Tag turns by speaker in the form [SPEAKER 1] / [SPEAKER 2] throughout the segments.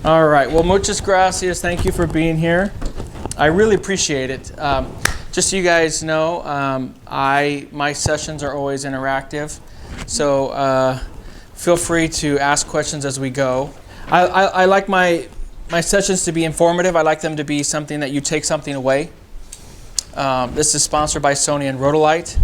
[SPEAKER 1] All right. Well, muchas gracias. Thank you for being here. I really appreciate it. Just so you guys know, my sessions are always interactive, so feel free to ask questions as we go. I like my sessions to be informative. I like them to be something that you take something away. This is sponsored by Sony and Rota Lights,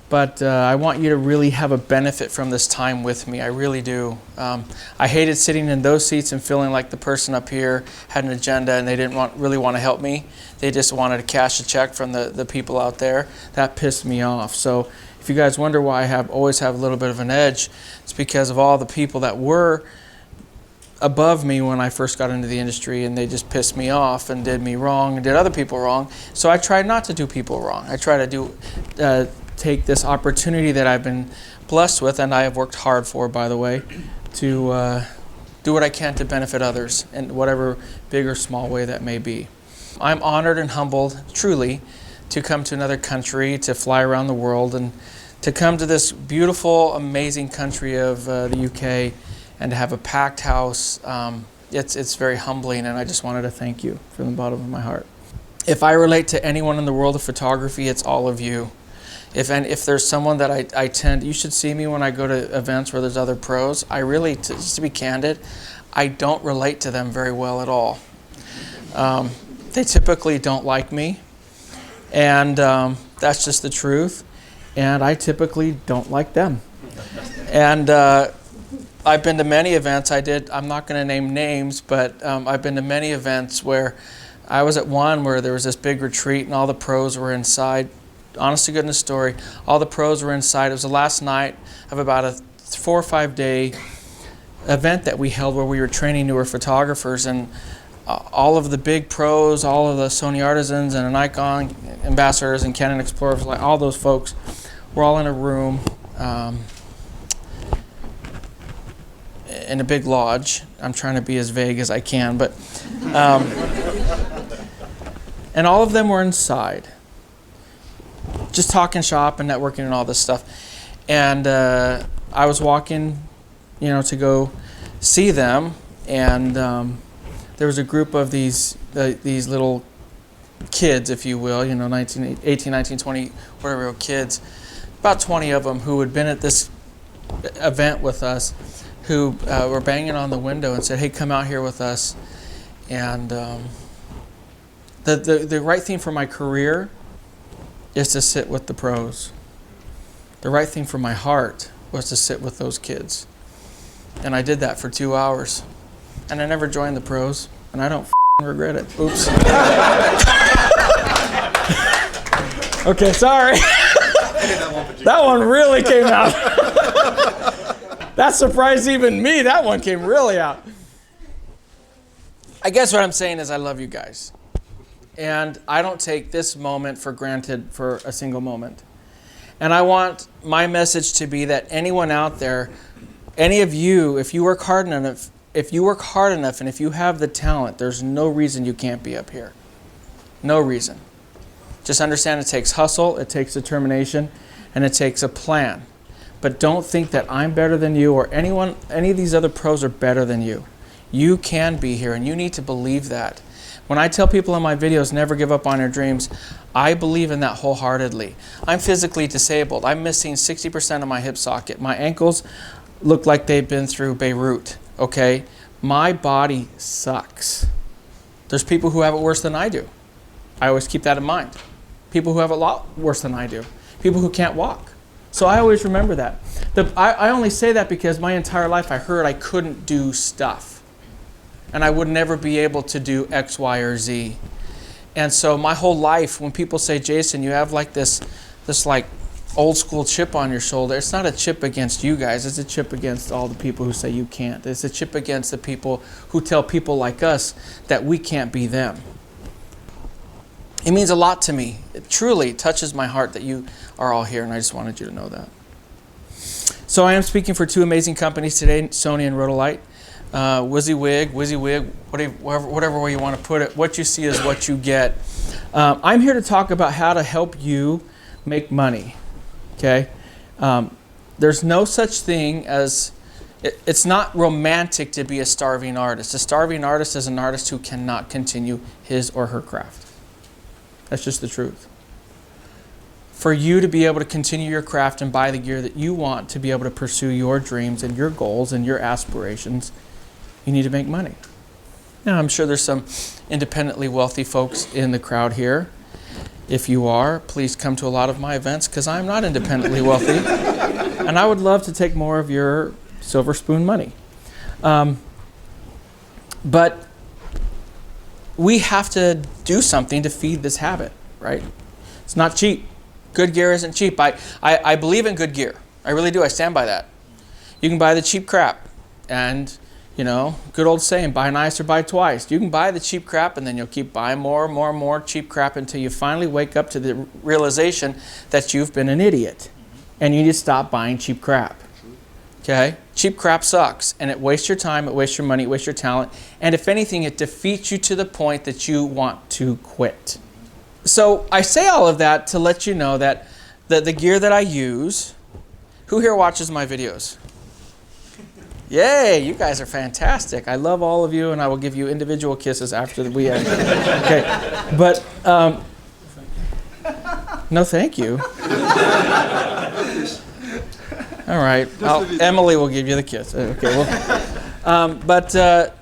[SPEAKER 1] but I want you to really have a benefit from this time with me. I really do. I hated sitting in those seats and feeling like the person up here had an agenda and they didn't really want to help me. They just wanted to cash a check from the people out there. That pissed me off. So if you guys wonder why I always have a little bit of an edge, it's because of all the people that were above me when I first got into the industry, and they just pissed me off and did me wrong and did other people wrong. So I try not to do people wrong. I try to take this opportunity that I've been blessed with, and I have worked hard for, by the way, to do what I can to benefit others in whatever big or small way that may be. I'm honored and humbled, truly, to come to another country, to fly around the world, and to come to this beautiful, amazing country of the UK and to have a packed house. It's very humbling, and I just wanted to thank you from the bottom of my heart. If I relate to anyone in the world of photography, it's all of you. If there's someone that I tend, you should see me when I go to events where there's other pros. I really, just to be candid, I don't relate to them very well at all. They typically don't like me, and that's just the truth. And I typically don't like them. And I've been to many events. I'm not going to name names, but I've been to many events where I was at one where there was this big retreat and all the pros were inside. Honest to goodness story, all the pros were inside. It was the last night of about a 4 or 5 day event that we held where we were training newer photographers, and all of the big pros, all of the Sony artisans and Nikon ambassadors and Canon explorers, like all those folks, were all in a room in a big lodge. I'm trying to be as vague as I can, but and all of them were inside, just talking shop and networking and all this stuff. And I was walking, to go see them, and there was a group of these little kids, if you will, 18, 19, 20, whatever kids, about 20 of them who had been at this event with us, who were banging on the window and said, "Hey, come out here with us." And the right thing for my career is to sit with the pros. The right thing for my heart was to sit with those kids. And I did that for 2 hours. And I never joined the pros, and I don't regret it. Oops. Okay, sorry. That one really came out. That surprised even me. That one came really out. I guess what I'm saying is I love you guys. And I don't take this moment for granted for a single moment. And I want my message to be that anyone out there, any of you, if you work hard enough and if you have the talent, there's no reason you can't be up here. No reason. Just understand it takes hustle, it takes determination, and it takes a plan. But don't think that I'm better than you or any of these other pros are better than you. You can be here, and you need to believe that. When I tell people in my videos, never give up on your dreams, I believe in that wholeheartedly. I'm physically disabled. I'm missing 60% of my hip socket. My ankles look like they've been through Beirut, okay? My body sucks. There's people who have it worse than I do. I always keep that in mind. People who have it a lot worse than I do. People who can't walk. So I always remember that. I only say that because my entire life I heard I couldn't do stuff. And I would never be able to do X, Y, or Z. And so my whole life, when people say, "Jason, you have like this like old school chip on your shoulder," it's not a chip against you guys. It's a chip against all the people who say you can't. It's a chip against the people who tell people like us that we can't be them. It means a lot to me. It truly touches my heart that you are all here, and I just wanted you to know that. So I am speaking for two amazing companies today, Sony and Rota Lights. WYSIWYG, whatever way you want to put it. What you see is what you get. I'm here to talk about how to help you make money. Okay? There's no such thing as It's not romantic to be a starving artist. A starving artist is an artist who cannot continue his or her craft. That's just the truth. For you to be able to continue your craft and buy the gear that you want to be able to pursue your dreams and your goals and your aspirations, you need to make money. Now, I'm sure there's some independently wealthy folks in the crowd here. If you are, please come to a lot of my events because I'm not independently wealthy. And I would love to take more of your silver spoon money. But we have to do something to feed this habit, right? It's not cheap. Good gear isn't cheap. I believe in good gear. I really do. I stand by that. You can buy the cheap crap. And, you know, good old saying, buy nice or buy twice. You can buy the cheap crap and then you'll keep buying more and more and more cheap crap until you finally wake up to the realization that you've been an idiot. And you need to stop buying cheap crap. Okay? Cheap crap sucks. And it wastes your time, it wastes your money, it wastes your talent. And if anything, it defeats you to the point that you want to quit. So I say all of that to let you know that the gear that I use, who here watches my videos? Yay, you guys are fantastic. I love all of you, and I will give you individual kisses after we end. Okay, but no thank you. All right, Emily will give you the kiss. Okay, well,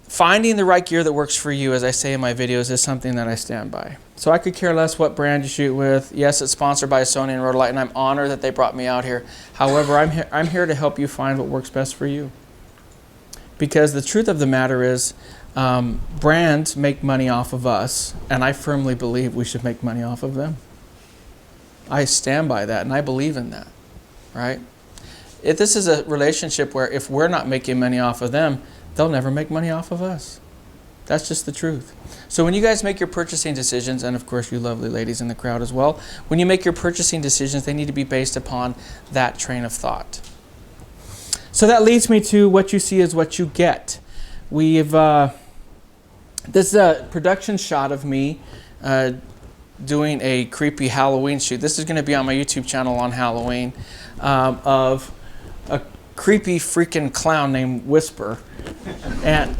[SPEAKER 1] finding the right gear that works for you, as I say in my videos, is something that I stand by. So I could care less what brand you shoot with. Yes, it's sponsored by Sony and Rota Lights, and I'm honored that they brought me out here. However, I'm here to help you find what works best for you. Because the truth of the matter is, brands make money off of us, and I firmly believe we should make money off of them. I stand by that, and I believe in that, right? If this is a relationship where if we're not making money off of them, they'll never make money off of us. That's just the truth. So when you guys make your purchasing decisions, and of course you lovely ladies in the crowd as well, when you make your purchasing decisions, they need to be based upon that train of thought. So that leads me to what you see is what you get. We've this is a production shot of me doing a creepy Halloween shoot. This is going to be on my YouTube channel on Halloween of a creepy freaking clown named Whisper. And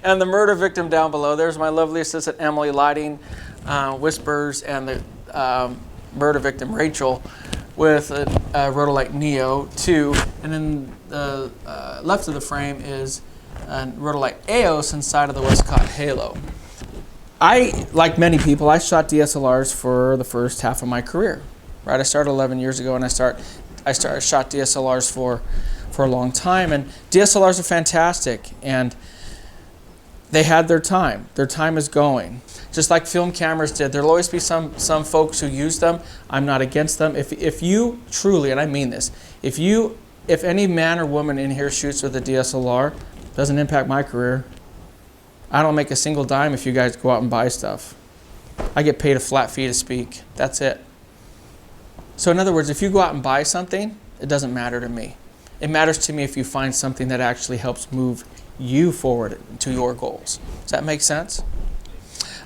[SPEAKER 1] and the murder victim down below. There's my lovely assistant Emily lighting Whispers, and the murder victim Rachel with a Rota Light Neo 2. And then the left of the frame is a Rota Light EOS inside of the Westcott Halo. I, like many people, I shot DSLRs for the first half of my career. Right, I started 11 years ago, and I shot DSLRs for a long time, and DSLRs are fantastic, and they had their time. Their time is going. Just like film cameras did. There'll always be some folks who use them. I'm not against them. If you truly, and I mean this, if any man or woman in here shoots with a DSLR, doesn't impact my career. I don't make a single dime if you guys go out and buy stuff. I get paid a flat fee to speak. That's it. So in other words, if you go out and buy something, it doesn't matter to me. It matters to me if you find something that actually helps move you forward to your goals. Does that make sense?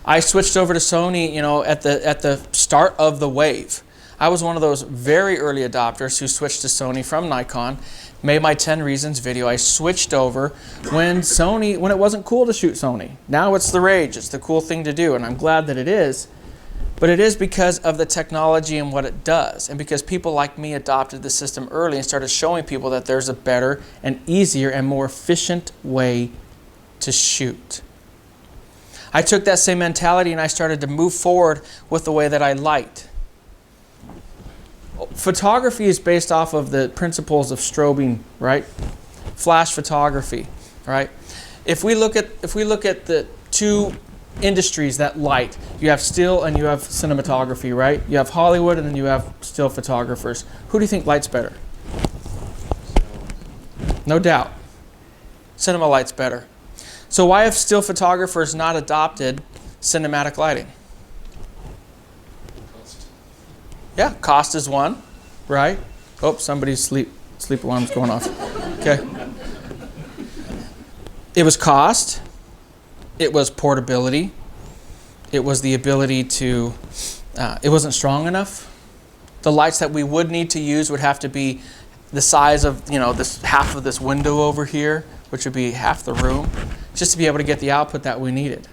[SPEAKER 1] I switched over to Sony, you know, at the start of the wave. I was one of those very early adopters who switched to Sony from Nikon. Made my 10 reasons video. I switched over when it wasn't cool to shoot Sony. Now it's the rage. It's the cool thing to do, and I'm glad that it is. But it is because of the technology and what it does, and because people like me adopted the system early and started showing people that there's a better and easier and more efficient way to shoot. I took that same mentality and I started to move forward with the way that I light. Photography is based off of the principles of strobing, right? Flash photography, right? If we look at the two industries that light, you have still and you have cinematography, right? You have Hollywood and then you have still photographers. Who do you think lights better? No doubt. Cinema lights better. So why have still photographers not adopted cinematic lighting? Yeah, cost is one, right? Oh, somebody's sleep alarm's going off. Okay. It was cost. It was portability. It was the ability to, it wasn't strong enough. The lights that we would need to use would have to be the size of, this half of this window over here, which would be half the room, just to be able to get the output that we needed.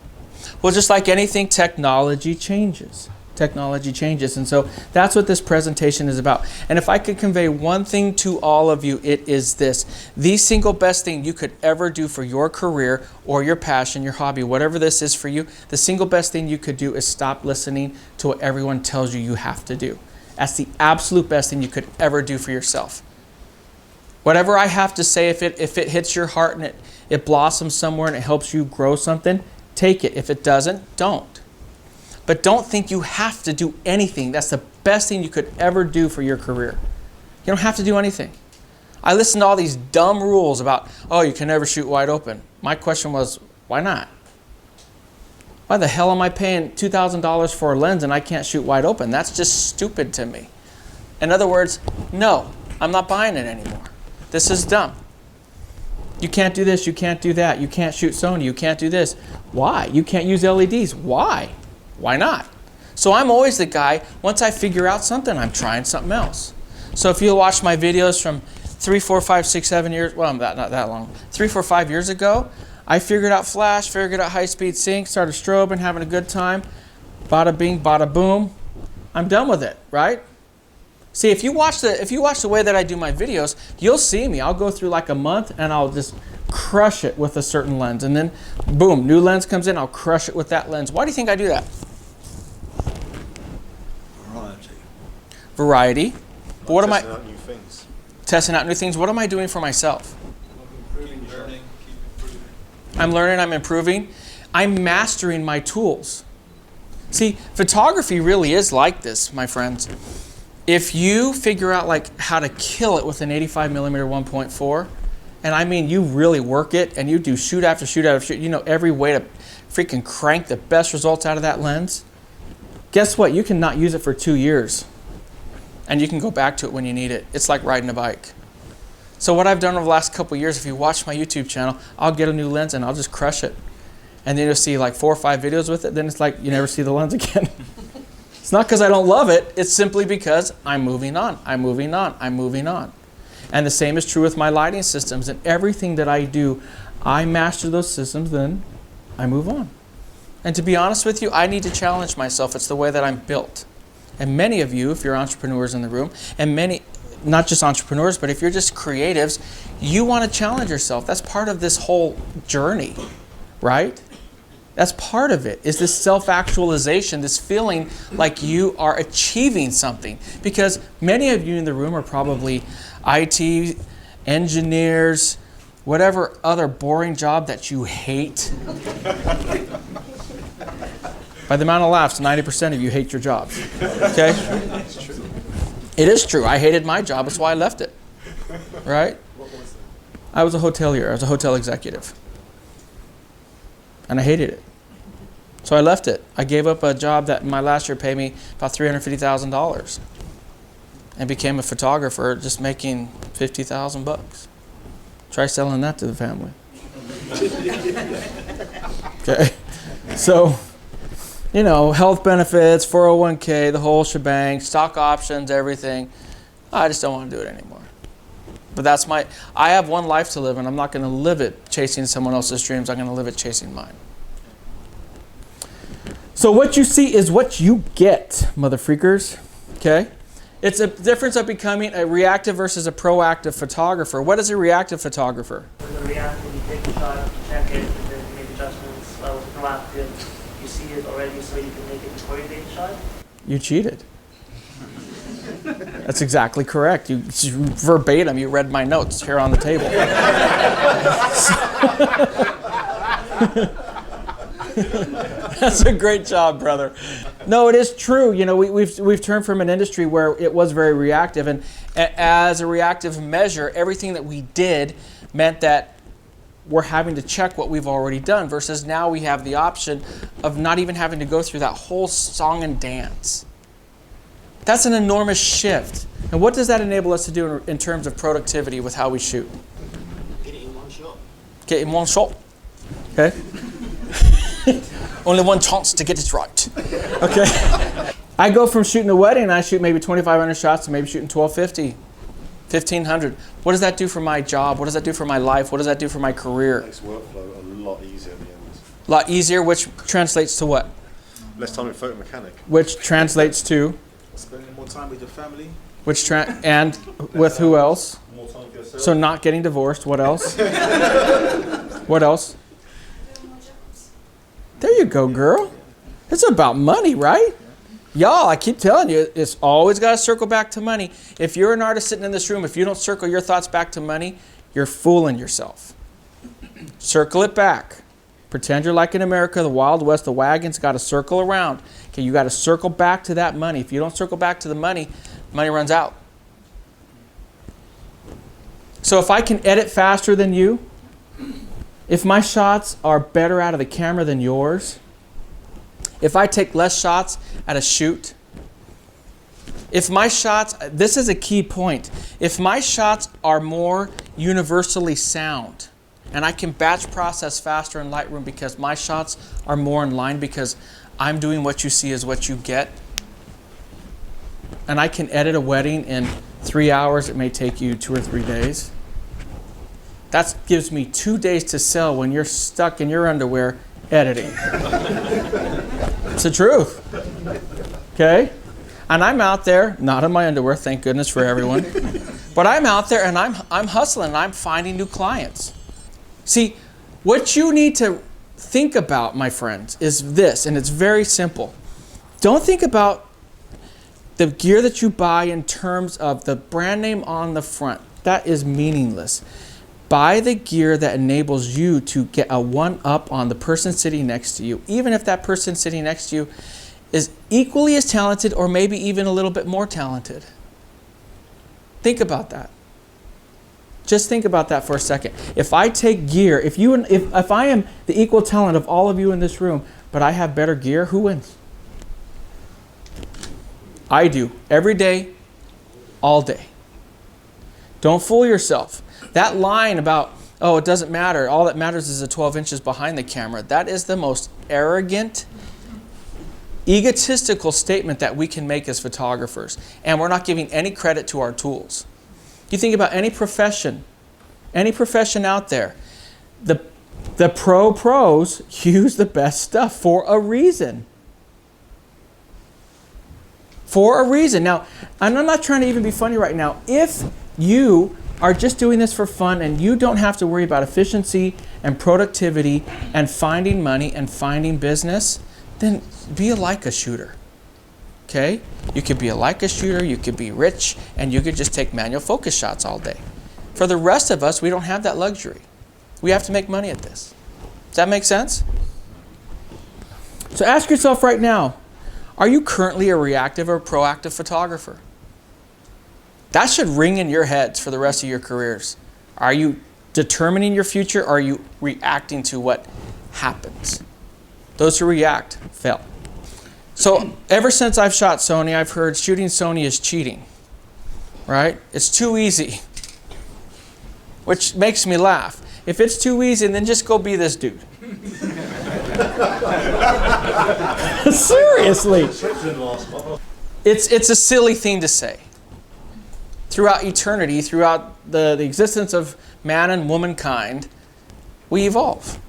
[SPEAKER 1] Well, just like anything, technology changes. Technology changes. And so that's what this presentation is about. And if I could convey one thing to all of you, it is this. The single best thing you could ever do for your career or your passion, your hobby, whatever this is for you, the single best thing you could do is stop listening to what everyone tells you you have to do. That's the absolute best thing you could ever do for yourself. Whatever I have to say, if it hits your heart and it blossoms somewhere and it helps you grow something, take it. If it doesn't, don't. But don't think you have to do anything. That's the best thing you could ever do for your career. You don't have to do anything. I listened to all these dumb rules about, oh, you can never shoot wide open. My question was, why not? Why the hell am I paying $2,000 for a lens and I can't shoot wide open? That's just stupid to me. In other words, no, I'm not buying it anymore. This is dumb. You can't do this, you can't do that. You can't shoot Sony, you can't do this. Why? You can't use LEDs. Why? Why not? So I'm always the guy, once I figure out something, I'm trying something else. So if you watch my videos from 3, 4, 5, 6, 7 years, well, not that long, 3, 4, 5 years ago, I figured out flash, figured out high-speed sync, started strobing, having a good time. Bada bing, bada boom. I'm done with it, right? See, if you watch the way that I do my videos, you'll see me. I'll go through like a month and I'll just crush it with a certain lens. And then, boom, new lens comes in, I'll crush it with that lens. Why do you think I do that? Variety. But what am I?
[SPEAKER 2] Testing out new things.
[SPEAKER 1] Testing out new things. What am I doing for myself?
[SPEAKER 2] Keep learning, keep improving.
[SPEAKER 1] I'm learning, I'm improving. I'm mastering my tools. See, photography really is like this, my friends. If you figure out like how to kill it with an 85mm 1.4, and I mean you really work it and you do shoot after shoot after shoot, you know every way to freaking crank the best results out of that lens, guess what? You can not use it for 2 years. And you can go back to it when you need it. It's like riding a bike. So what I've done over the last couple of years, if you watch my YouTube channel, I'll get a new lens and I'll just crush it. And then you'll see like 4 or 5 videos with it, then it's like you never see the lens again. It's not because I don't love it, it's simply because I'm moving on, I'm moving on, I'm moving on. And the same is true with my lighting systems. And everything that I do, I master those systems, then I move on. And to be honest with you, I need to challenge myself. It's the way that I'm built. And many of you, if you're entrepreneurs in the room, and many, not just entrepreneurs, but if you're just creatives, you want to challenge yourself. That's part of this whole journey, right? That's part of it, is this self-actualization, this feeling like you are achieving something. Because many of you in the room are probably IT, engineers, whatever other boring job that you hate. By the amount of laughs, 90% of you hate your jobs, okay?
[SPEAKER 2] It's true.
[SPEAKER 1] It is true. I hated my job. That's why I left it, right?
[SPEAKER 2] What was that?
[SPEAKER 1] I was a hotelier. I was a hotel executive. And I hated it. So I left it. I gave up a job that my last year paid me about $350,000 and became a photographer just making $50,000. Try selling that to the family. Okay? So, you know, health benefits, 401k, the whole shebang, stock options, everything. I just don't want to do it anymore. But that's I have one life to live, and I'm not going to live it chasing someone else's dreams. I'm going to live it chasing mine. So what you see is what you get, mother freakers, okay? It's a difference of becoming a reactive versus a proactive photographer. What is a reactive photographer?
[SPEAKER 3] With a reactive, you take the shot, you check it, and then you make adjustments. Well, with proactive, you see it already, so you can make it before you take the shot. You
[SPEAKER 1] cheated. That's exactly correct. You verbatim, you read my notes here on the table. That's a great job, brother. No, it is true. You know, we've turned from an industry where it was very reactive, and as a reactive measure, everything that we did meant that we're having to check what we've already done, versus now we have the option of not even having to go through that whole song and dance. That's an enormous shift. And what does that enable us to do in terms of productivity with how we shoot?
[SPEAKER 2] Get it in one shot.
[SPEAKER 1] Get in one shot. Okay? Only one chance to get it right. Okay? I go from shooting a wedding and I shoot maybe 2,500 shots to maybe shooting 1,250. 1,500. What does that do for my job? What does that do for my life? What does that do for my career?
[SPEAKER 2] Makes workflow a lot easier in the end.
[SPEAKER 1] A lot easier, which translates to what?
[SPEAKER 2] Less time in photo mechanic.
[SPEAKER 1] Which translates to?
[SPEAKER 4] Spending more time with your family.
[SPEAKER 1] And with who else?
[SPEAKER 2] More time for yourself.
[SPEAKER 1] So not getting divorced. What else? What else? There you go, girl. It's about money, right? Y'all, I keep telling you, it's always got to circle back to money. If you're an artist sitting in this room, if you don't circle your thoughts back to money, you're fooling yourself. Circle it back. Pretend you're like in America, the Wild West, the wagon's got to circle around. Okay, you got to circle back to that money. If you don't circle back to the money, money runs out. So if I can edit faster than you, if my shots are better out of the camera than yours, if I take less shots at a shoot, if my shots, this is a key point, if my shots are more universally sound, and I can batch process faster in Lightroom because my shots are more in line because I'm doing what you see is what you get, and I can edit a wedding in 3 hours, it may take you 2 or 3 days. That gives me 2 days to sell when you're stuck in your underwear editing. It's the truth. Okay? And I'm out there, not in my underwear, thank goodness for everyone. But I'm out there and I'm hustling and I'm finding new clients. See, what you need to think about, my friends, is this, and it's very simple. Don't think about the gear that you buy in terms of the brand name on the front. That is meaningless. Buy the gear that enables you to get a one-up on the person sitting next to you, even if that person sitting next to you is equally as talented or maybe even a little bit more talented. Think about that. Just think about that for a second. If I take gear, if I am the equal talent of all of you in this room, but I have better gear, who wins? I do. Every day, all day. Don't fool yourself. That line about, oh, it doesn't matter, all that matters is the 12 inches behind the camera, that is the most arrogant, egotistical statement that we can make as photographers. And we're not giving any credit to our tools. You think about any profession out there, the pros use the best stuff for a reason. For a reason. Now, and I'm not trying to even be funny right now. If you are just doing this for fun and you don't have to worry about efficiency and productivity and finding money and finding business, then be a Leica shooter. Okay? You could be a Leica shooter, you could be rich, and you could just take manual focus shots all day. For the rest of us, we don't have that luxury. We have to make money at this. Does that make sense? So ask yourself right now, are you currently a reactive or proactive photographer? That should ring in your heads for the rest of your careers. Are you determining your future, or are you reacting to what happens? Those who react fail. So ever since I've shot Sony, I've heard shooting Sony is cheating, right? It's too easy, which makes me laugh. If it's too easy, then just go be this dude. Seriously. It's a silly thing to say. Throughout eternity, throughout the existence of man and womankind, we evolve.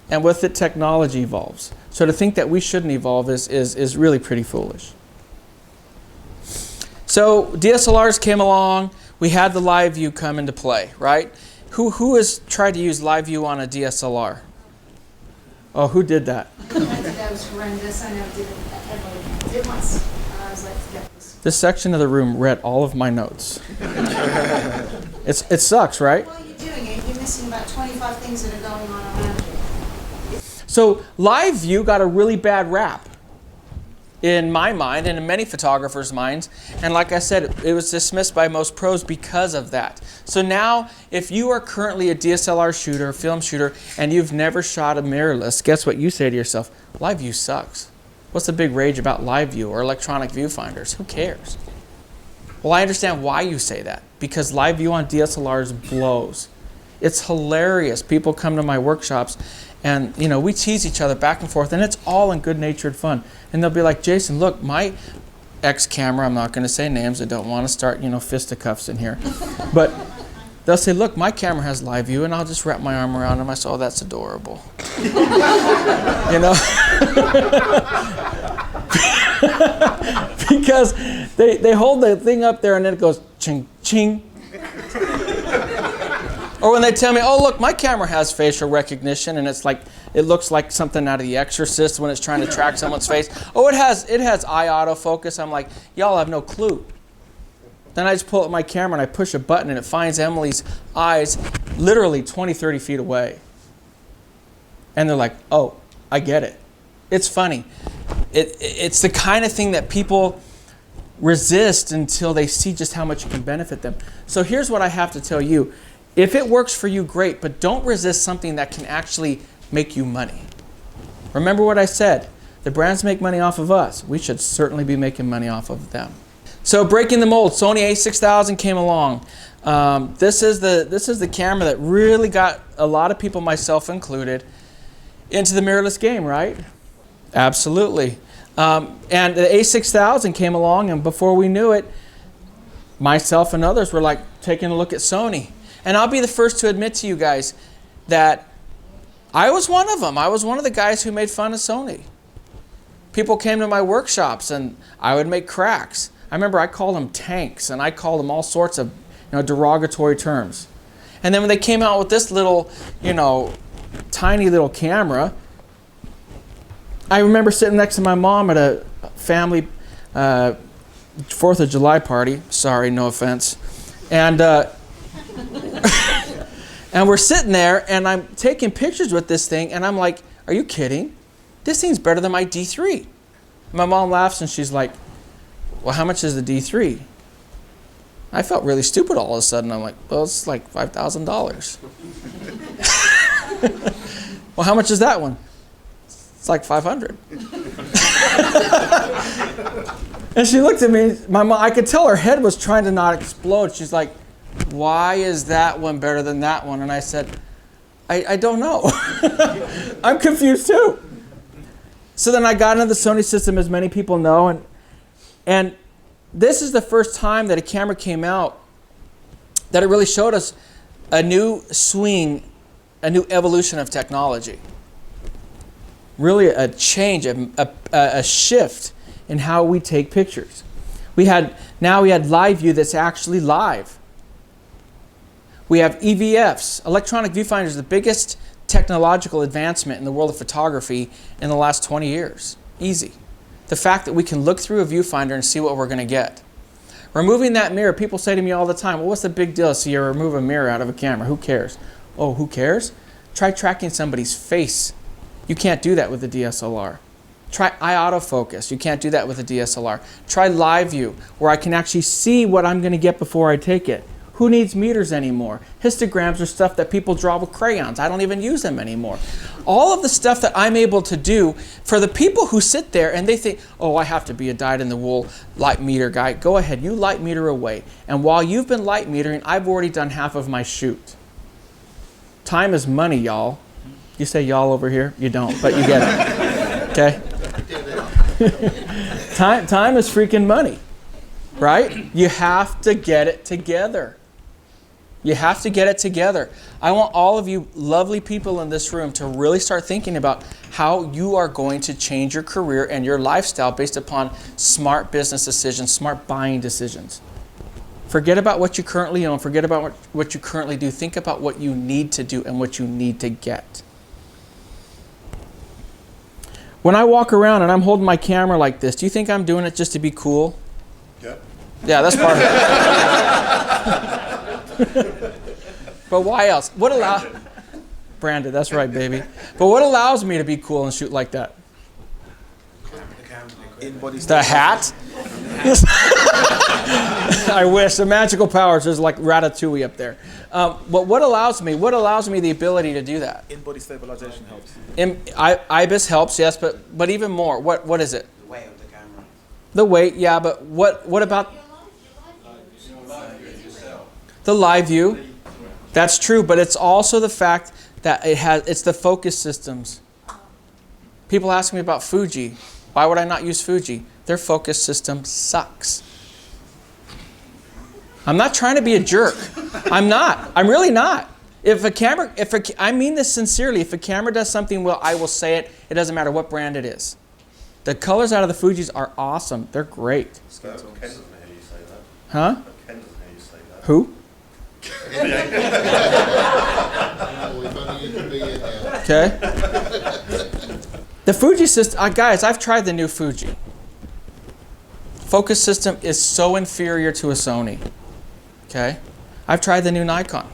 [SPEAKER 1] And with it, technology evolves. So to think that we shouldn't evolve is really pretty foolish. So DSLRs came along. We had the live view come into play, right? Who has tried to use live view on a DSLR? Oh, who did that?
[SPEAKER 5] I did. That was horrendous. I never did it ever. I did once. I was like, forget this.
[SPEAKER 1] This section of the room read all of my notes. It sucks, right?
[SPEAKER 5] While you're doing it, you're missing about 25 things that are going on around you.
[SPEAKER 1] So live view got a really bad rap in my mind and in many photographers' minds. And like I said, it was dismissed by most pros because of that. So now, if you are currently a DSLR shooter, film shooter, and you've never shot a mirrorless, guess what you say to yourself? Live view sucks. What's the big rage about live view or electronic viewfinders? Who cares? Well, I understand why you say that. Because live view on DSLRs blows. It's hilarious. People come to my workshops and we tease each other back and forth, and it's all in good-natured fun. And they'll be like, Jason, look, my X camera, I'm not going to say names, I don't want to start, fisticuffs in here. But they'll say, look, my camera has live view, and I'll just wrap my arm around them. I say, oh, that's adorable. Because they hold the thing up there and then it goes ching, ching. Or when they tell me, oh, look, my camera has facial recognition, and it looks like something out of The Exorcist when it's trying to track someone's face. Oh, it has eye autofocus. I'm like, y'all have no clue. Then I just pull up my camera and I push a button and it finds Emily's eyes literally 20, 30 feet away. And they're like, oh, I get it. It's funny. It's the kind of thing that people resist until they see just how much it can benefit them. So here's what I have to tell you. If it works for you, great, but don't resist something that can actually make you money. Remember what I said. The brands make money off of us. We should certainly be making money off of them. So breaking the mold, Sony a6000 came along. This is the camera that really got a lot of people, myself included, into the mirrorless game, right? Absolutely. And the a6000 came along, and before we knew it, myself and others were like taking a look at Sony. And I'll be the first to admit to you guys that I was one of them. I was one of the guys who made fun of Sony. People came to my workshops and I would make cracks. I remember I called them tanks and I called them all sorts of derogatory terms. And then when they came out with this little, tiny little camera, I remember sitting next to my mom at a family 4th of July party. Sorry, no offense. And and we're sitting there, and I'm taking pictures with this thing, and I'm like, are you kidding? This thing's better than my D3. My mom laughs, and she's like, well, how much is the D3? I felt really stupid all of a sudden. I'm like, well, it's like $5,000. Well, how much is that one? It's like 500. And she looked at me, my mom, I could tell her head was trying to not explode. She's like, why is that one better than that one? And I said, I don't know. I'm confused too. So then I got into the Sony system, as many people know, and this is the first time that a camera came out that it really showed us a new swing, a new evolution of technology. Really a change, a shift in how we take pictures. Now we had live view that's actually live. We have EVFs, electronic viewfinders, the biggest technological advancement in the world of photography in the last 20 years. Easy. The fact that we can look through a viewfinder and see what we're going to get. Removing that mirror, people say to me all the time, well, what's the big deal? So you remove a mirror out of a camera. Who cares? Oh, who cares? Try tracking somebody's face. You can't do that with a DSLR. Try eye autofocus. You can't do that with a DSLR. Try live view, where I can actually see what I'm going to get before I take it. Who needs meters anymore? Histograms are stuff that people draw with crayons. I don't even use them anymore. All of the stuff that I'm able to do, for the people who sit there and they think, oh, I have to be a dyed-in-the-wool light meter guy. Go ahead, you light meter away. And while you've been light metering, I've already done half of my shoot. Time is money, y'all. You say y'all over here? You don't, but you get it. Okay? Time is freaking money, right? You have to get it together. You have to get it together. I want all of you lovely people in this room to really start thinking about how you are going to change your career and your lifestyle based upon smart business decisions, smart buying decisions. Forget about what you currently own. Forget about what you currently do. Think about what you need to do and what you need to get. When I walk around and I'm holding my camera like this, do you think I'm doing it just to be cool?
[SPEAKER 2] Yeah.
[SPEAKER 1] Yeah, that's part of it. But why else? What allows... Brandon, that's right, baby. But what allows me to be cool and shoot like that? The hat? I wish. The magical powers. There's like Ratatouille up there. But what allows me the ability to do that?
[SPEAKER 4] In-body stabilization helps.
[SPEAKER 1] IBIS helps, yes, but even more. What is it?
[SPEAKER 6] The weight of the camera.
[SPEAKER 1] The weight, yeah, but what about the live view? That's true, but it's also the fact that it's the focus systems. People ask me about Fuji. Why would I not use Fuji? their focus system sucks. I'm not trying to be a jerk. I'm not. I'm really not. I mean this sincerely. If a camera does something well, I will say it. It doesn't matter what brand it is. The colors out of the Fujis are awesome. They're great.
[SPEAKER 2] Ken doesn't hear you say that.
[SPEAKER 1] Huh?
[SPEAKER 2] Ken doesn't hear you say that.
[SPEAKER 1] Who? Okay. The Fuji system, guys, I've tried the new Fuji. Focus system is so inferior to a Sony. Okay. I've tried the new Nikon.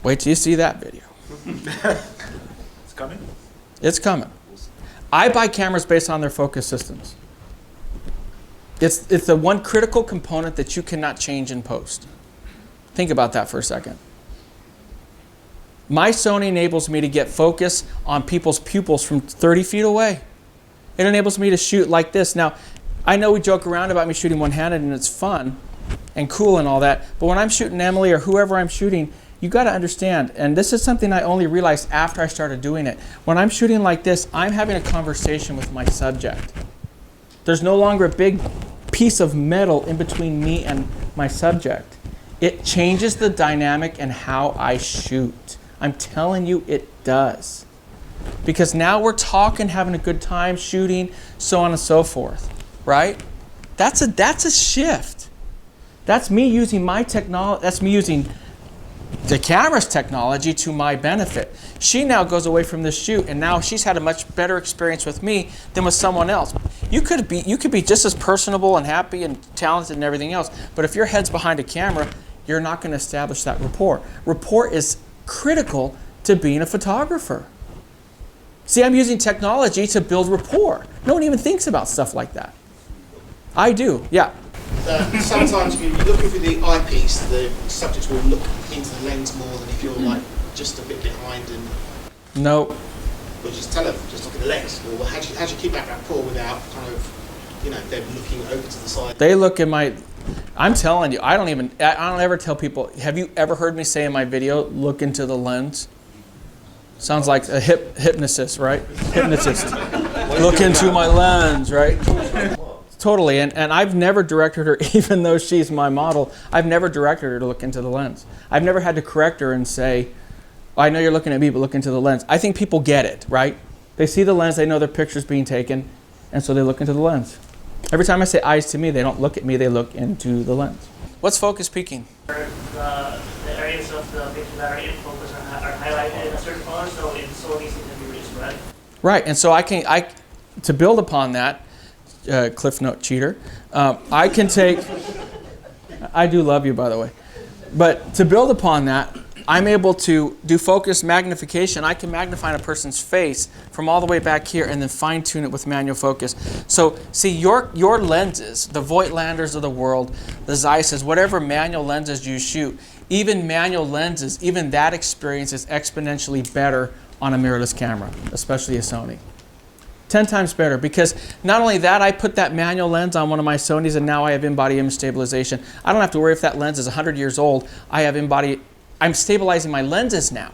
[SPEAKER 1] Wait till you see that video.
[SPEAKER 4] It's coming.
[SPEAKER 1] It's coming. I buy cameras based on their focus systems. It's the one critical component that you cannot change in post. Think about that for a second. My Sony enables me to get focus on people's pupils from 30 feet away. It enables me to shoot like this. Now, I know we joke around about me shooting one-handed and it's fun and cool and all that, but when I'm shooting Emily or whoever I'm shooting, you got to understand, and this is something I only realized after I started doing it. When I'm shooting like this, I'm having a conversation with my subject. There's no longer a big piece of metal in between me and my subject. It changes the dynamic and how I shoot. I'm telling you, it does. Because now we're talking, having a good time, shooting, so on and so forth, right? That's a shift. That's me using my technology. That's me using the camera's technology to my benefit. She now goes away from this shoot, and now she's had a much better experience with me than with someone else. You could be just as personable and happy and talented and everything else, but if your head's behind a camera, you're not going to establish that rapport. Rapport is critical to being a photographer. See, I'm using technology to build rapport. No one even thinks about stuff like that. I do, yeah.
[SPEAKER 6] Sometimes when you're looking through the eyepiece, the subject will look into the lens more than if you're like just a bit behind and.
[SPEAKER 1] No.
[SPEAKER 6] Or just tell them, just look at the lens. Or how do you keep that rapport without kind of, them looking over to the side?
[SPEAKER 1] They look at my. I'm telling you, I don't ever tell people. Have you ever heard me say in my video, look into the lens? Sounds like a hypnotist, right? Hypnotist. Look into my lens, right? Totally, and I've never directed her, even though she's my model, I've never directed her to look into the lens. I've never had to correct her and say, I know you're looking at me, but look into the lens. I think people get it, right? They see the lens, they know their picture's being taken, and so they look into the lens. Every time I say eyes to me, they don't look at me, they look into the lens. What's focus peaking?
[SPEAKER 3] The areas of the picture that are in focus are highlighted in a certain color, so in Sony it can be just red.
[SPEAKER 1] Right, and so to build upon that, Cliff Note cheater, I can take, I do love you by the way, but to build upon that, I'm able to do focus magnification. I can magnify a person's face from all the way back here and then fine tune it with manual focus. So see, your lenses, the Voigtlanders of the world, the Zeisses, whatever manual lenses you shoot, even manual lenses, even that experience is exponentially better on a mirrorless camera, especially a Sony. 10 times better, because not only that, I put that manual lens on one of my Sonys and now I have in-body image stabilization. I don't have to worry if that lens is 100 years old. I'm stabilizing my lenses now.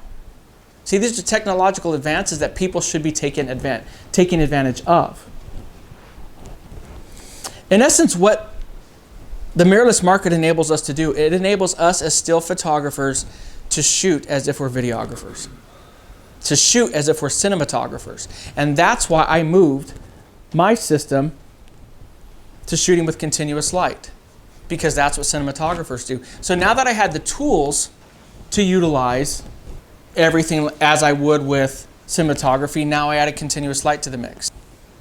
[SPEAKER 1] See, these are technological advances that people should be taking advantage of. In essence, what the mirrorless market enables us to do, it enables us as still photographers to shoot as if we're videographers, to shoot as if we're cinematographers. And that's why I moved my system to shooting with continuous light, because that's what cinematographers do. So now that I had the tools to utilize everything as I would with cinematography, now I added continuous light to the mix.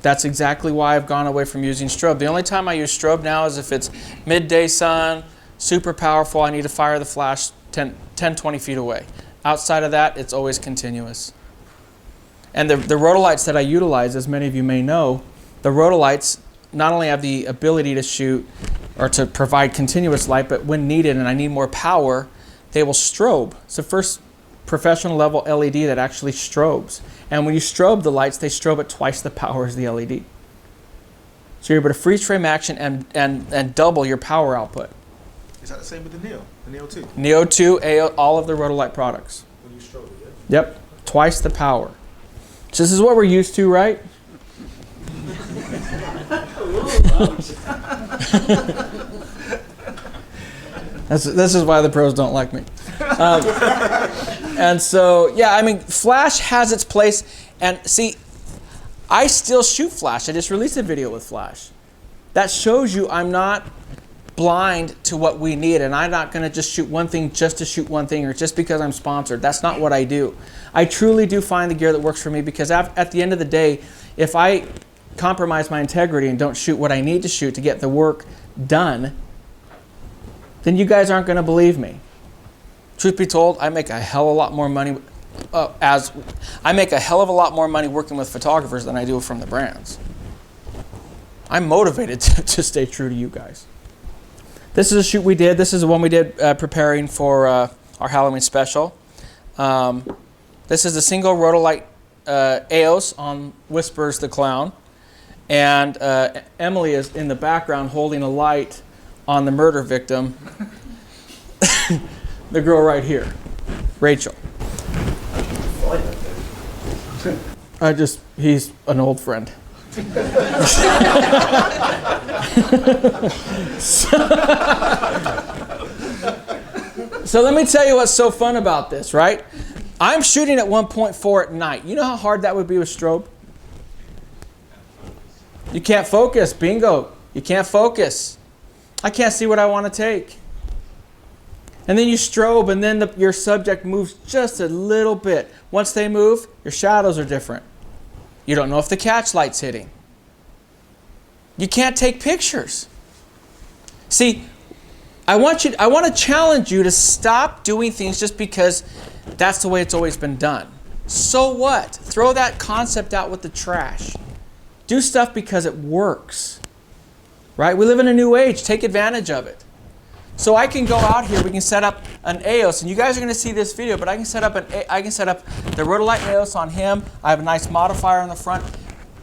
[SPEAKER 1] That's exactly why I've gone away from using strobe. The only time I use strobe now is if it's midday sun, super powerful, I need to fire the flash 10, 20 feet away. Outside of that, it's always continuous. And the Rota Lights that I utilize, as many of you may know, the Rota Lights not only have the ability to shoot or to provide continuous light, but when needed and I need more power, they will strobe. It's the first professional level LED that actually strobes. And when you strobe the lights, they strobe at twice the power as the LED. So you're able to freeze frame action and double your power output.
[SPEAKER 4] Is that the same with the Neo? The Neo 2?
[SPEAKER 1] Neo 2, AO, all of the Rota Light products.
[SPEAKER 4] When you strobe it, yeah?
[SPEAKER 1] Yep, twice the power. So this is what we're used to, right? This is why the pros don't like me. And so, yeah, I mean, Flash has its place. And see, I still shoot Flash. I just released a video with Flash. That shows you I'm not blind to what we need, and I'm not going to just shoot one thing just to shoot one thing or just because I'm sponsored. That's not what I do. I truly do find the gear that works for me, because at the end of the day, if I compromise my integrity and don't shoot what I need to shoot to get the work done, then you guys aren't going to believe me. Truth be told, I make a hell of a lot more money working with photographers than I do from the brands. I'm motivated to stay true to you guys. This is a shoot we did. This is the one we did preparing for our Halloween special. This is a single Rota Light EOS on Whispers the Clown. And Emily is in the background holding a light on the murder victim. The girl right here, Rachel. He's an old friend. So let me tell you what's so fun about this, right? I'm shooting at 1.4 at night. You know how hard that would be with strobe? You can't focus. Bingo. You can't focus. I can't see what I want to take. And then you strobe, and then your subject moves just a little bit. Once they move, your shadows are different. You don't know if the catch light's hitting. You can't take pictures. See, I want to challenge you to stop doing things just because that's the way it's always been done. So what? Throw that concept out with the trash. Do stuff because it works. Right? We live in a new age. Take advantage of it. So I can go out here, we can set up an EOS, and you guys are going to see this video, but I can set up the Rota Light EOS on him. I have a nice modifier on the front.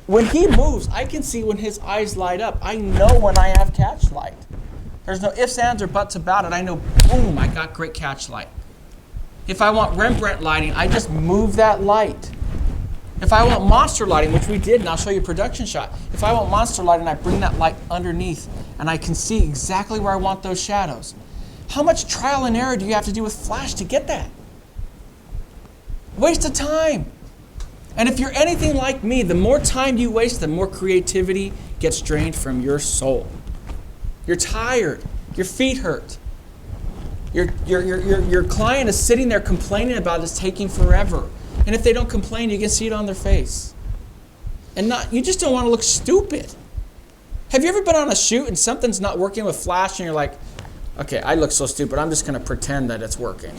[SPEAKER 1] When he moves, I can see when his eyes light up. I know when I have catch light. There's no ifs, ands, or buts about it. I know, boom, I got great catch light. If I want Rembrandt lighting, I just move that light. If I want monster lighting, which we did, and I'll show you a production shot. If I want monster lighting, I bring that light underneath, and I can see exactly where I want those shadows. How much trial and error do you have to do with Flash to get that? Waste of time. And if you're anything like me, the more time you waste, the more creativity gets drained from your soul. You're tired. Your feet hurt. Your client is sitting there complaining about it's taking forever. And if they don't complain, you can see it on their face. And you just don't want to look stupid. Have you ever been on a shoot and something's not working with Flash and you're like, okay, I look so stupid, I'm just going to pretend that it's working.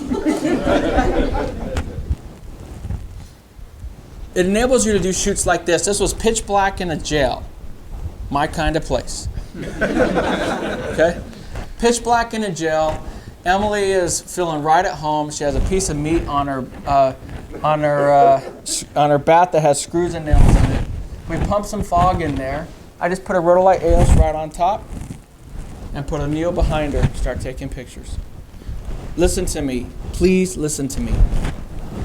[SPEAKER 1] It enables you to do shoots like this. This was pitch black in a jail. My kind of place. Okay? Pitch black in a jail. Emily is feeling right at home. She has a piece of meat on her bat that has screws and nails in it. We pump some fog in there. I just put a Rota Light EOS right on top and put a Neo behind her. Start taking pictures. Listen to me. Please listen to me.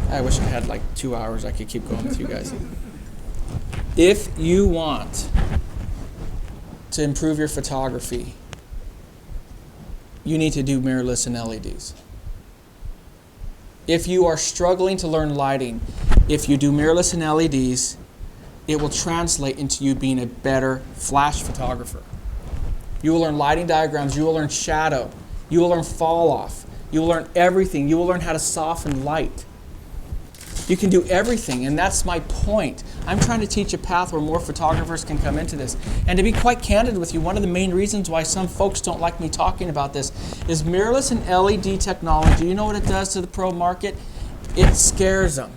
[SPEAKER 1] I wish I had like 2 hours. I could keep going with you guys. If you want to improve your photography, you need to do mirrorless and LEDs. If you are struggling to learn lighting, if you do mirrorless and LEDs, it will translate into you being a better Flash photographer. You will learn lighting diagrams, you will learn shadow, you will learn fall off, you will learn everything, you will learn how to soften light. You can do everything, and that's my point. I'm trying to teach a path where more photographers can come into this. And to be quite candid with you, one of the main reasons why some folks don't like me talking about this is mirrorless and LED technology. You know what it does to the pro market? It scares them.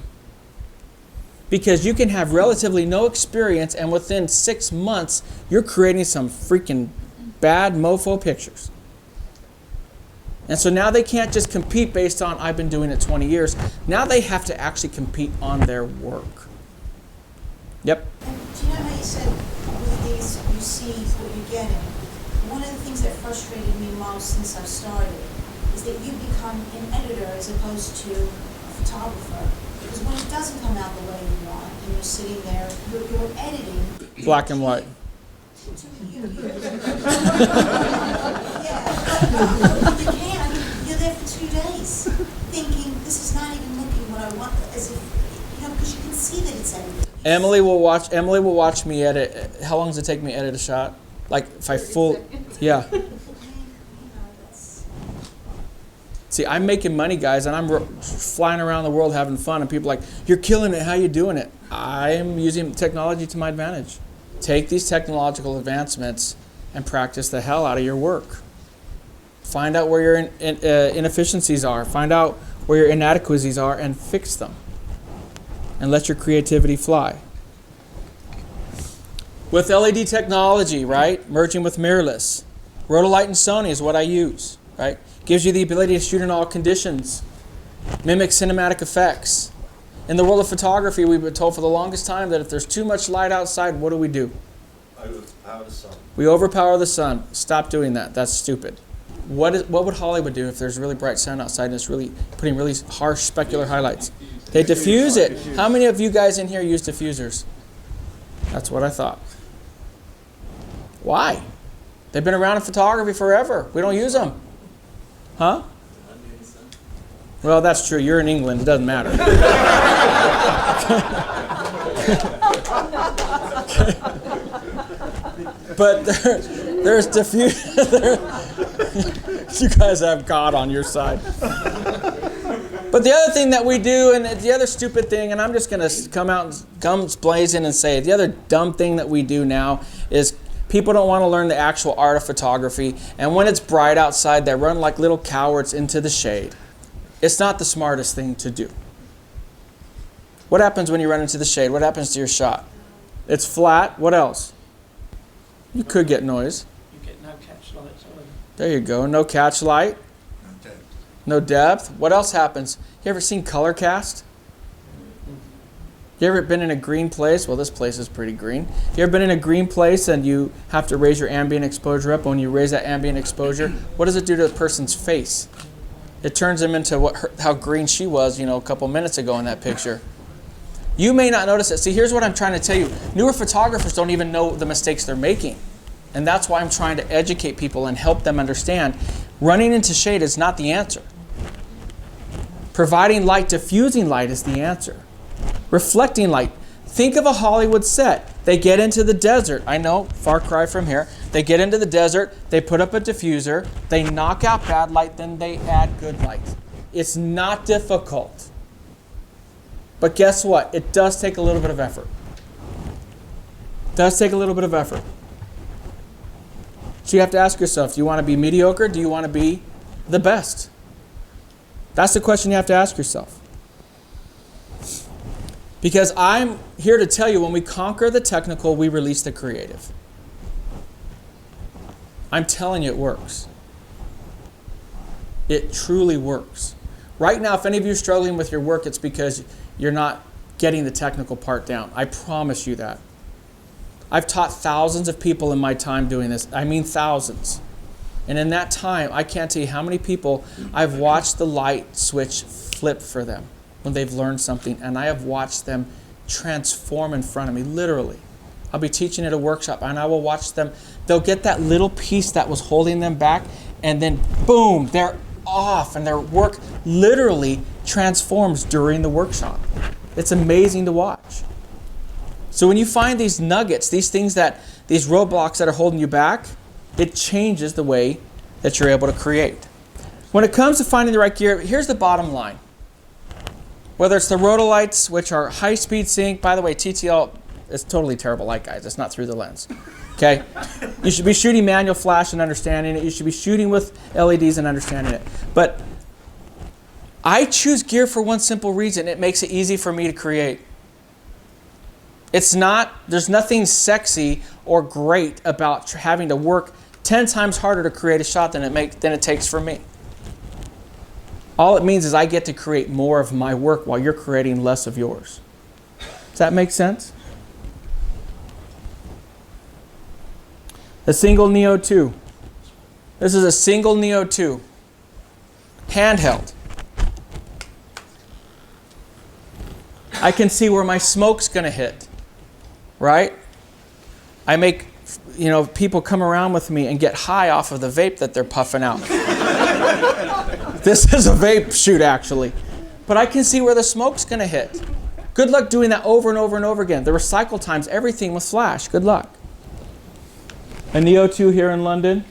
[SPEAKER 1] Because you can have relatively no experience, and within 6 months, you're creating some freaking bad mofo pictures. And so now they can't just compete based on, I've been doing it 20 years. Now they have to actually compete on their work. Yep.
[SPEAKER 7] And do you know how you said with these, you see what you're getting? One of the things that frustrated me most since I've started is that you become an editor as opposed to a photographer. Because when it doesn't come out the way you want, and you're sitting there, you're editing.
[SPEAKER 1] Black and white.
[SPEAKER 7] Yeah. You can. You're there for 2 days, thinking this is not even looking what I want, as if, because you can see that it's edited.
[SPEAKER 1] Emily will watch me edit. How long does it take me to edit a shot? Like if I yeah.
[SPEAKER 7] That's.
[SPEAKER 1] See, I'm making money, guys, and I'm flying around the world having fun, and people are like, you're killing it. How you doing it? I'm using technology to my advantage. Take these technological advancements and practice the hell out of your work. Find out where your inefficiencies are. Find out where your inadequacies are and fix them. And let your creativity fly. With LED technology, right? Merging with mirrorless. Rota Light and Sony is what I use, right? Gives you the ability to shoot in all conditions. Mimic cinematic effects. In the world of photography, we've been told for the longest time that if there's too much light outside, what do?
[SPEAKER 2] Overpower the sun.
[SPEAKER 1] We overpower the sun. Stop doing that. That's stupid. What would Hollywood do if there's really bright sun outside and it's really putting really harsh specular highlights? They diffuse it. How many of you guys in here use diffusers? That's what I thought. Why? They've been around in photography forever. We don't use them. Huh? Well, that's true. You're in England. It doesn't matter. But there's diffuse. You guys have God on your side. But the other thing that we do, and the other stupid thing, and I'm just going to come out and guns blazing and say it, the other dumb thing that we do now is people don't want to learn the actual art of photography, and when it's bright outside, they run like little cowards into the shade. It's not the smartest thing to do. What happens when you run into the shade? What happens to your shot? It's flat. What else? You could get noise.
[SPEAKER 3] You get no catch lights on.
[SPEAKER 1] There you go. No catch light. No depth. What else happens? You ever seen color cast? You ever been in a green place? Well, this place is pretty green. You ever been in a green place and you have to raise your ambient exposure up? When you raise that ambient exposure, what does it do to the person's face? It turns them into how green she was, a couple minutes ago in that picture. You may not notice it. See, here's what I'm trying to tell you. Newer photographers don't even know the mistakes they're making. And that's why I'm trying to educate people and help them understand running into shade is not the answer. Providing light, diffusing light is the answer. Reflecting light. Think of a Hollywood set. They get into the desert. I know, far cry from here. They get into the desert, they put up a diffuser, they knock out bad light, then they add good light. It's not difficult. But guess what? It does take a little bit of effort. It does take a little bit of effort. So you have to ask yourself, do you want to be mediocre? Do you want to be the best? That's the question you have to ask yourself. Because I'm here to tell you, when we conquer the technical, we release the creative. I'm telling you, it works. It truly works. Right now, if any of you are struggling with your work, it's because you're not getting the technical part down. I promise you that. I've taught thousands of people in my time doing this. I mean thousands. And in that time, I can't tell you how many people I've watched the light switch flip for them when they've learned something, and I have watched them transform in front of me, literally. I'll be teaching at a workshop, and I will watch them. They'll get that little piece that was holding them back, and then boom, they're off, and their work literally transforms during the workshop. It's amazing to watch. So when you find these nuggets, these roadblocks that are holding you back, it changes the way that you're able to create. When it comes to finding the right gear, here's the bottom line. Whether it's the Rota Lights, which are high-speed sync. By the way, TTL is totally terrible light, guys. It's not through the lens. Okay? You should be shooting manual flash and understanding it. You should be shooting with LEDs and understanding it. But I choose gear for one simple reason. It makes it easy for me to create. There's nothing sexy or great about having to work 10 times harder to create a shot than it takes for me. All it means is I get to create more of my work while you're creating less of yours. Does that make sense? A single Neo 2. This is a single Neo 2. Handheld. I can see where my smoke's going to hit. Right? I make you know, people come around with me and get high off of the vape that they're puffing out. This is a vape shoot, actually. But I can see where the smoke's going to hit. Good luck doing that over and over and over again. The recycle times, everything with flash. Good luck. A Neo 2 here in London.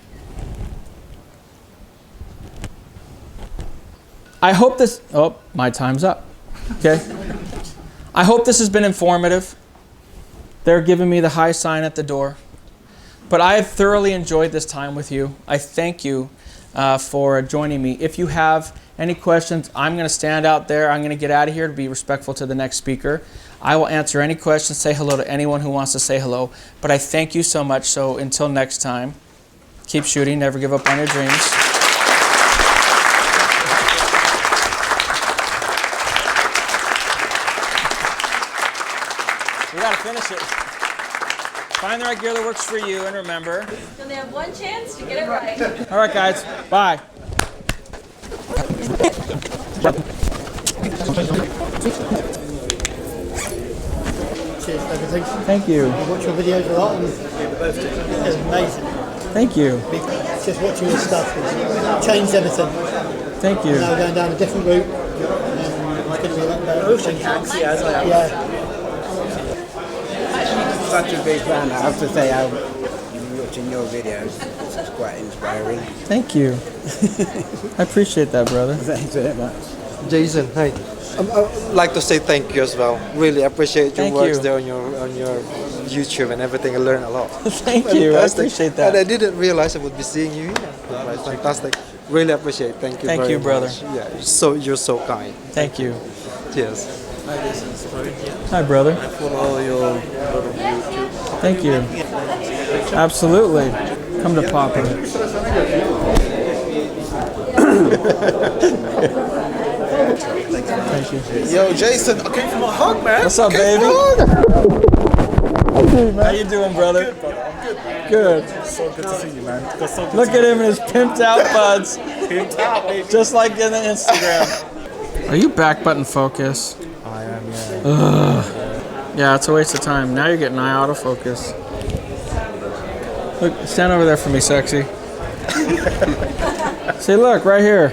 [SPEAKER 1] I hope this... Oh, my time's up. Okay. I hope this has been informative. They're giving me the high sign at the door. But I have thoroughly enjoyed this time with you. I thank you for joining me. If you have any questions, I'm going to stand out there. I'm going to get out of here to be respectful to the next speaker. I will answer any questions, say hello to anyone who wants to say hello. But I thank you so much. So until next time, keep shooting. Never give up on your dreams. We got to finish it. Find the right gear that works for you, and remember...
[SPEAKER 8] You only have one chance to get it right.
[SPEAKER 1] All right, guys. Bye.
[SPEAKER 9] Cheers, everything.
[SPEAKER 1] Thank you.
[SPEAKER 9] I watch your videos a lot and it's amazing.
[SPEAKER 1] Thank you.
[SPEAKER 9] Just watching your stuff has changed everything.
[SPEAKER 1] Thank you.
[SPEAKER 9] Now we're going down a different route and it's going to be a lot better. Yeah.
[SPEAKER 10] Such a big fan. I have to say, I'm watching your videos. It's quite inspiring.
[SPEAKER 1] Thank you. I appreciate that, brother.
[SPEAKER 10] Thanks very much.
[SPEAKER 11] Jason, hi. I'd like to say thank you as well. Really appreciate your
[SPEAKER 1] Thank
[SPEAKER 11] works
[SPEAKER 1] you.
[SPEAKER 11] there on your YouTube and everything. I learned a lot.
[SPEAKER 1] Thank you. I
[SPEAKER 11] Fantastic.
[SPEAKER 1] appreciate that.
[SPEAKER 11] And I didn't realize I would be seeing you here. Like, fantastic. Really appreciate it. Thank you
[SPEAKER 1] Thank
[SPEAKER 11] very
[SPEAKER 1] you, brother.
[SPEAKER 11] much. Yeah, you're so kind.
[SPEAKER 1] Thank you.
[SPEAKER 11] Cheers.
[SPEAKER 2] Hi, this is Floyd here.
[SPEAKER 1] Hi, brother.
[SPEAKER 2] I follow your YouTube.
[SPEAKER 1] Thank you. Absolutely. Come to Papa. Thank you.
[SPEAKER 4] Yo, Jason, I came from a hug, man.
[SPEAKER 1] What's up, baby? How you doing, brother?
[SPEAKER 4] Good, brother. I'm good, man.
[SPEAKER 1] Good.
[SPEAKER 4] So good to see you, man. Got so good
[SPEAKER 1] Look
[SPEAKER 4] to
[SPEAKER 1] at him in his pimped out buds.
[SPEAKER 4] Pimped out, baby.
[SPEAKER 1] Just like in the Instagram. Are you back button focus?
[SPEAKER 4] I am, yeah.
[SPEAKER 1] Ugh. Yeah, it's a waste of time. Now you're getting eye autofocus. Look, stand over there for me, sexy. See, look, right here.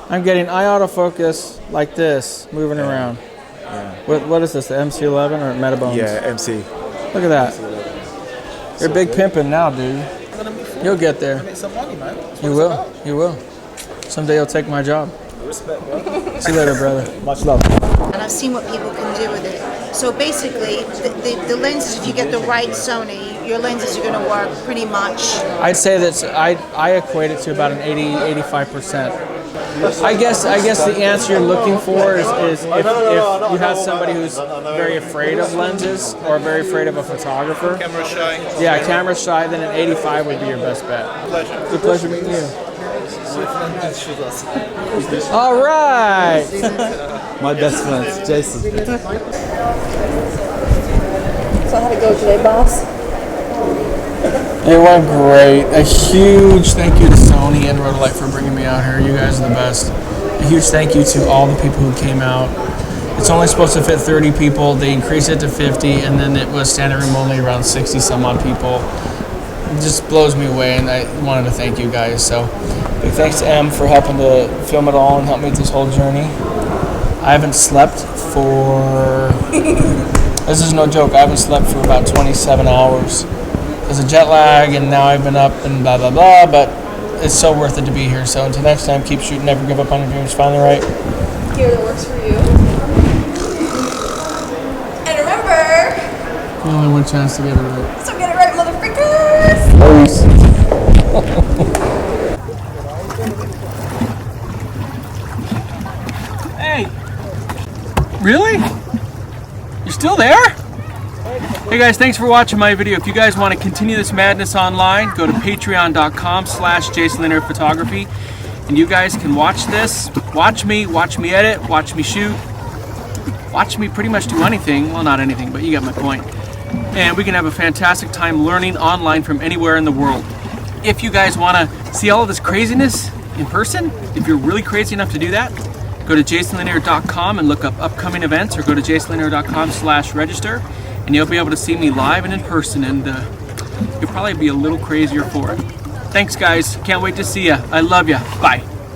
[SPEAKER 1] I'm getting eye autofocus like this, moving around.
[SPEAKER 4] Yeah.
[SPEAKER 1] What is this, the MC11 or Metabones?
[SPEAKER 4] Yeah, MC.
[SPEAKER 1] Look at that. You're big pimping now, dude. You'll get there.
[SPEAKER 4] Make some money, man. That's what
[SPEAKER 1] You
[SPEAKER 4] it's
[SPEAKER 1] will.
[SPEAKER 4] about.
[SPEAKER 1] You will. Someday you'll take my job.
[SPEAKER 4] Respect, bro.
[SPEAKER 1] See you later, brother.
[SPEAKER 4] Much love.
[SPEAKER 7] And I've seen what people can do with it. So basically, the lenses, if you get the right Sony, your lenses are going to work pretty much.
[SPEAKER 1] I'd say that I equate it to about an 80-85%. I guess the answer you're looking for is if you have somebody who's very afraid of lenses or very afraid of a photographer.
[SPEAKER 6] Camera shy.
[SPEAKER 1] Yeah, camera shy, then an 85 would be your best bet.
[SPEAKER 6] Pleasure.
[SPEAKER 1] Good pleasure meeting you. All right.
[SPEAKER 10] My best friend, Jason.
[SPEAKER 8] So how'd it go today, boss?
[SPEAKER 1] It went great. A huge thank you to Sony and Rota Lights for bringing me out here. You guys are the best. A huge thank you to all the people who came out. It's only supposed to fit 30 people. They increased it to 50, and then it was standing room only around 60 some odd people. It just blows me away, and I wanted to thank you guys. So big thanks to Em for helping to film it all and help me with this whole journey. I haven't slept for, this is no joke, I haven't slept for about 27 hours. There's a jet lag, and now I've been up and blah, blah, blah, but it's so worth it to be here. So until next time, keep shooting, never give up on your dreams, find the right
[SPEAKER 8] Gear that works for you. And remember,
[SPEAKER 1] only one chance to get it right.
[SPEAKER 8] so get it right, motherfuckers!
[SPEAKER 1] Hey! Really? You're still there? Hey guys, thanks for watching my video. If you guys want to continue this madness online, go to patreon.com/Jason Lanier Photography, and you guys can watch this, watch me edit, watch me shoot, watch me pretty much do anything. Well, not anything, but you get my point. And we can have a fantastic time learning online from anywhere in the world. If you guys want to see all of this craziness in person, if you're really crazy enough to do that, go to jasonlanier.com and look up upcoming events, or go to jasonlanier.com/register, and you'll be able to see me live and in person. And you'll probably be a little crazier for it. Thanks guys, can't wait to see ya. I love ya. Bye.